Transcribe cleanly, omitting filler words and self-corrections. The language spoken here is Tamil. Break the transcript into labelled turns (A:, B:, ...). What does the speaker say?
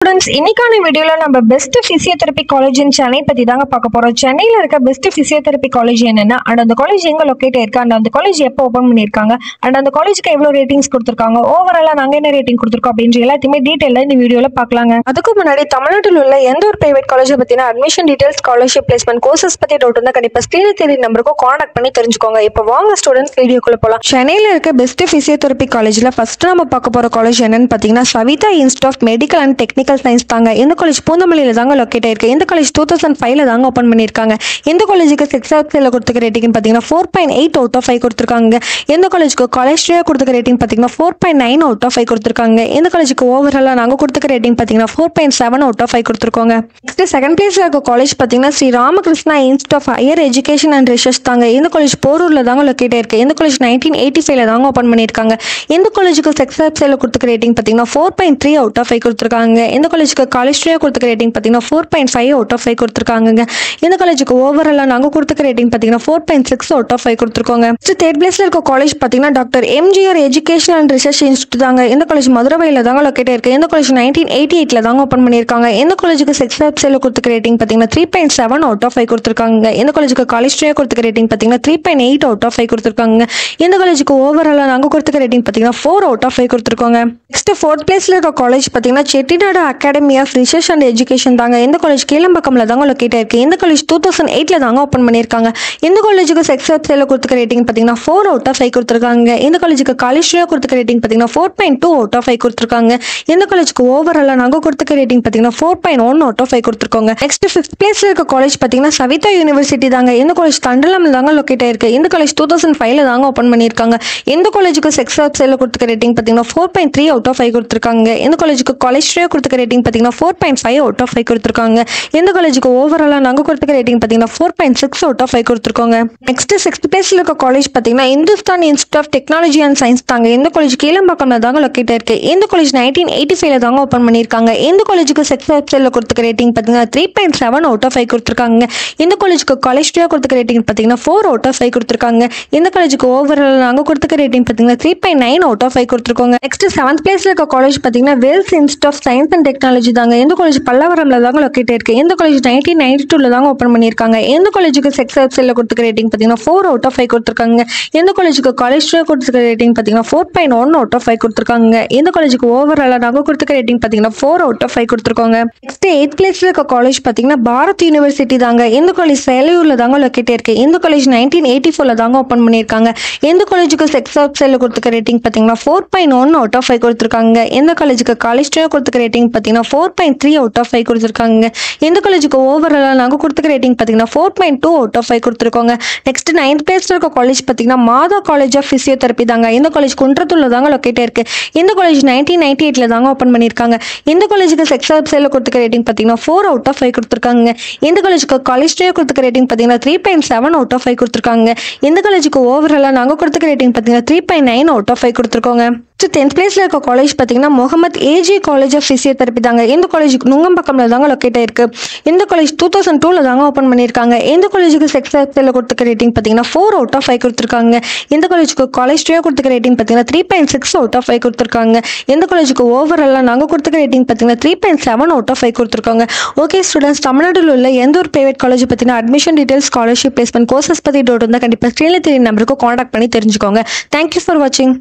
A: ஸ்டூடெண்ட்ஸ் இன்னைக்கான வீடியோல நம்ம பெஸ்ட் பிசியோதெரபி காலேஜ் இன் சென்னை பத்தி தாங்க பார்க்க போறோம். சென்னையில இருக்க பெஸ்ட் பிசியோதெரபி காலேஜ் என்னன்னா அண்ட் அந்த காலேஜ் எங்க லொக்கேட் ஆயிருக்கு அண்ட் அந்த காலேஜ் எப்போ ஓபன் பண்ணிருக்காங்க அண்ட் அந்த காலேஜுக்கு எவ்வளவு ரேட்டிங்ஸ் கொடுத்திருக்காங்க, ஓவராலா நாங்க என்ன ரேட்டிங் கொடுத்திருக்கோம் அப்படின்ற எல்லாத்தையுமே டீடைலா இந்த வீடியோல பார்க்கலாங்க. அதுக்கு முன்னாடி தமிழ்நாட்டில் உள்ள எந்த ஒரு பிரைவேட் காலேஜ் பத்தின admission details, scholarship, placement, courses பத்தி டவுட் இருந்தா கண்டிப்பா ஸ்கிரீன்ல தெரிய நம்பருக்கு கான்டாக்ட் பண்ணி தெரிஞ்சுக்கோங்க. இப்போ வாங்க ஸ்டூடெண்ட்ஸ் வீடியோக்குள்ள போலாம். சென்னையில இருக்க பெஸ்ட் பிசியோதெரபி காலேஜ்ல ஃபர்ஸ்ட் நம்ம பார்க்க போற காலேஜ் என்னன்னு பாத்தீங்கன்னா Saveetha institute of medical and technical science தாங்க. இந்த காலேஜ் பூந்தமல்லியில தாங்க லொக்கேட் ஆயிருக்கு. இந்த காலேஜ் 2005ல தாங்க ஓபன் பண்ணிருக்காங்க. இந்த காலேஜுக்கு 6 கொடுத்துக்க ரேட்டிங் பாத்தீங்கன்னா 4.8 அவுட் ஆஃப் 5 கொடுத்திருக்காங்க. இந்த காலேஜுக்கு காலேஜ் கொடுத்துக்க ரேட்டிங் பாத்தீங்கன்னா 4.9 அவுட் ஆஃப் 5 கொடுத்திருக்காங்க. இந்த காலேஜுக்கு ஓவராலா நாங்க கொடுத்துக்க ரேட்டிங் பாத்தீங்கன்னா 4.7 அவுட் ஆஃப் 5 கொடுத்திருக்கோங்க. நெக்ஸ்ட் செகண்ட் பிளேஸ்ல இருக்க காலேஜ் பாத்தீங்கன்னா Sri Ramakrishna institute of higher education and research தாங்க. இந்த காலேஜ் போரூர்ல தாங்க லொக்கேட் ஆயிருக்கு. இந்த காலேஜ் 1985ல தாங்க ஓபன் பண்ணிருக்காங்க. இந்த காலேஜுக்கு செக்ஸாப்ஸ்ல கொடுத்துக்க ரேட்டிங் பாத்தீங்கன்னா 4.3 அவுட் ஆஃப் 5 கொடுத்திருக்காங்க. இந்த காலேஜுக்கு காலேஜ் கொடுத்துக்க ரேட்டிங் பாத்தீங்கன்னா 4.5 அவுட் ஆஃப் 5 கொடுத்திருக்காங்க. இந்த காலேஜுக்கு ஓவராலா நாங்க கொடுத்துக்க ரேட்டிங் பாத்தீங்கன்னா 4.6 அவுட் ஆஃப் 5 கொடுத்திருக்கோங்க. தேர்ட் பிளேஸ்ல இருக்க காலேஜ் பாத்தீங்கன்னா doctor MGR education and research institute தாங்க. இந்த காலேஜ் மதுரையில தாங்க லொக்கேட் ஆயிருக்கு. இந்த காலேஜ் 1988ல தாங்க ஓபன் பண்ணிருக்காங்க. இந்த காலேஜுக்கு செக்ஸாப்ஸ்ல கொடுத்துக்க ரேட்டிங் பாத்தீங்கன்னா 3.7 அவுட் ஆஃப் 5 கொடுத்திருக்காங்க. இந்த காலேஜுக்கு காலேஜ் கொடுத்துக்க ரேட்டிங் பாத்தீங்கன்னா 3.8 அவுட் ஆஃப் 5 கொடுத்திருக்காங்க. இந்த காலேஜுக்கு ஓவராலா நாங்க கொடுத்துக்க ரேட்டிங் பாத்தீங்கன்னா 4 அவுட் ஆஃப் 5 கொடுத்திருக்காங்க. நெக்ஸ்ட் ஃபோர்த் பிளேஸ்ல இருக்க காலேஜ் பாத்தீங்கன்னா Chettinad academy of research and education தாங்க. இந்த காலேஜ் கீழம்பக்கம்ல தாங்க லொக்கேட் ஆயிருக்கு. இந்த காலேஜ் 2008ல தாங்க ஓபன் பண்ணிருக்காங்க. இந்த காலேஜுக்கு செக்ஸாப்ஸ்ல கொடுத்துக்க ரேட்டிங் பாத்தீங்கன்னா 4 அவுட் ஆஃப் 5 கொடுத்திருக்காங்க. இந்த காலேஜுக்கு காலேஜ் கொடுத்துக்க ரேட்டிங் பாத்தீங்கன்னா 4.2 அவுட் ஆஃப் 5 கொடுத்திருக்காங்க. இந்த காலேஜுக்கு ஓவராலா நாங்க கொடுத்துக்க ரேட்டிங் பாத்தீங்கன்னா 4.1 அவுட் ஆஃப் 5 கொடுத்திருக்காங்க. நெக்ஸ்ட் ஃபிஃப்த் பிளேஸ்ல இருக்க காலேஜ் பாத்தீங்கன்னா சவிதா யூனிவர்சிட்டி தாங்க. இந்த காலேஜ் தண்டலம்ல தாங்க லொக்கேட் ஆயிருக்கு. இந்த காலேஜ் 2005ல தாங்க ஓபன் பண்ணிருக்காங்க. இந்த காலேஜுக்கு செக்ஸாப்ஸ்ல கொடுத்துக்க ரேட்டிங் பாத்தீங்கன்னா 4.3 அவுட் ஆஃப் 5 கொடுத்திருக்காங்க. இந்த காலேஜுக்கு காலேஜ் கொடுத்துக்க ரேட்டிங் பாத்தீங்கன்னா 4.5 அவுட் ஆஃப் 5 கொடுத்திருக்காங்க. இந்த காலேஜுக்கு ஓவராலா நாங்க கொடுத்துக்க ரேட்டிங் பாத்தீங்கன்னா 4.6 அவுட் ஆஃப் 5 கொடுத்திருக்கோங்க. நெக்ஸ்ட் சிக்ஸ்த் பிளேஸ்ல இருக்க காலேஜ் பாத்தீங்கன்னா Hindustan institute of technology and science தாங்க. இந்த காலேஜ் கீழம்பக்கம்ல தாங்க லொக்கேட் ஆயிருக்கு. இந்த காலேஜ் 1985ல தாங்க ஓபன் பண்ணிருக்காங்க. இந்த காலேஜுக்கு செக்ஸாப்ஸ்ல கொடுத்துக்க ரேட்டிங் பாத்தீங்கன்னா 3.7 அவுட் ஆஃப் 5 கொடுத்திருக்காங்க. இந்த காலேஜுக்கு காலேஜ் கொடுத்துக்க ரேட்டிங் பாத்தீங்கன்னா 4 அவுட் ஆஃப் 5 கொடுத்திருக்காங்க. இந்த காலேஜுக்கு ஓவராலா நாங்க கொடுத்துக்க ரேட்டிங் பாத்தீங்கன்னா 3.9 அவுட் ஆஃப் 5 கொடுத்திருக்கோங்க. நெக்ஸ்ட் செவன்த் பிளேஸ்ல இருக்க காலேஜ் பாத்தீங்கன்னா Vels institute of science and technology தாங்க. இந்த காலேஜ் பல்லவரம்ல தாங்க லொக்கேட் ஆயிருக்கு. இந்த காலேஜ் 1992ல தாங்க ஓபன் பண்ணிருக்காங்க. இந்த காலேஜுக்கு செக்ஸாப்ஸ்ல கொடுத்துக்க ரேட்டிங் பாத்தீங்கன்னா 4 அவுட் ஆஃப் 5 கொடுத்திருக்காங்க. இந்த காலேஜுக்கு காலேஜ் கொடுத்துக்க ரேட்டிங் பாத்தீங்கன்னா 4.1 அவுட் ஆஃப் 5 கொடுத்திருக்காங்க. இந்த காலேஜுக்கு ஓவராலா நாங்க கொடுத்துக்க ரேட்டிங் பாத்தீங்கன்னா 4 அவுட் ஆஃப் 5 கொடுத்திருக்காங்க. நெக்ஸ்ட் 8th பிளேஸ்ல இருக்க காலேஜ் பாத்தீங்கன்னா பாரத் யூனிவர்சிட்டி தாங்க. இந்த காலேஜ் சேலையூர்ல தாங்க லொக்கேட் ஆயிருக்கு. இந்த காலேஜ் 1984ல தாங்க ஓபன் பண்ணிருக்காங்க. இந்த காலேஜுக்கு செக்ஸாப்ஸ்ல கொடுத்துக்க ரேட்டிங் பாத்தீங்கன்னா 4.1 அவுட் ஆஃப் 5 கொடுத்திருக்காங்க. இந்த காலேஜுக்கு காலேஜ் கொடுத்துக்க ரேட்டிங் பாத்தீங்கன்னா 4.3 அவுட் ஆஃப் 5 கொடுத்திருக்காங்க. இந்த காலேஜுக்கு ஓவராலா நாங்க கொடுத்துக்க ரேட்டிங் பாத்தீங்கன்னா 4.2 அவுட் ஆஃப் 5 கொடுத்திருக்கோங்க. நெக்ஸ்ட் 9th பிளேஸ்ல இருக்க காலேஜ் பாத்தீங்கன்னா மாதா காலேஜ் ஆஃப் பிசியோதெரபி தாங்க. இந்த காலேஜ் குன்றத்தூர்ல தாங்க லொக்கேட் ஆயிருக்கு. இந்த காலேஜ் 1998ல தாங்க ஓபன் பண்ணிருக்காங்க. இந்த காலேஜுக்கு செக்ஸாப்ஸ்ல கொடுத்துக்க ரேட்டிங் பாத்தீங்கன்னா 4 அவுட் ஆஃப் 5 கொடுத்திருக்காங்க. இந்த காலேஜுக்கு காலேஜ் கொடுத்துக்க ரேட்டிங் பாத்தீங்கன்னா 3.7 அவுட் ஆஃப் 5 கொடுத்திருக்காங்க. இந்த காலேஜுக்கு ஓவராலா நாங்க கொடுத்துக்க ரேட்டிங் பாத்தீங்கன்னா 3.9 அவுட் ஆஃப் 5 கொடுத்திருக்கோங்க. 10th பிளேஸ்ல இருக்க காலேஜ் பாத்தீங்கன்னா Mohammed AG college of physiotherapy தாங்க. இந்த காலேஜ் நுங்கம்பக்கம்ல தாங்க லொக்கேட் ஆயிருக்கு. இந்த காலேஜ் 2002ல தாங்க ஓபன் பண்ணிருக்காங்க. இந்த காலேஜுக்கு செக்ஸாப்ஸ்ல கொடுத்துக்க ரேட்டிங் பாத்தீங்கன்னா 4 அவுட் ஆஃப் 5 கொடுத்திருக்காங்க. இந்த காலேஜுக்கு காலேஜ் கொடுத்துக்க ரேட்டிங் பாத்தீங்கன்னா 3.6 அவுட் ஆஃப் 5 கொடுத்திருக்காங்க. இந்த காலேஜுக்கு ஓவராலா நாங்க கொடுத்துக்க ரேட்டிங் பாத்தீங்கன்னா 3.7 அவுட் ஆஃப் 5 கொடுத்திருக்காங்க. ஓகே ஸ்டூடெண்ட்ஸ், தமிழ்நாட்டில் உள்ள எந்த ஒரு பிரைவேட் காலேஜ் பத்தின admission details, scholarship, placement, courses பத்தி டவுட் இருந்தா கண்டிப்பா ஸ்கிரீன்ல தெரிய நம்பருக்கு கான்டாக்ட் பண்ணி தெரிஞ்சுக்கோங்க. தேங்க்யூ ஃபார் வாட்சிங்.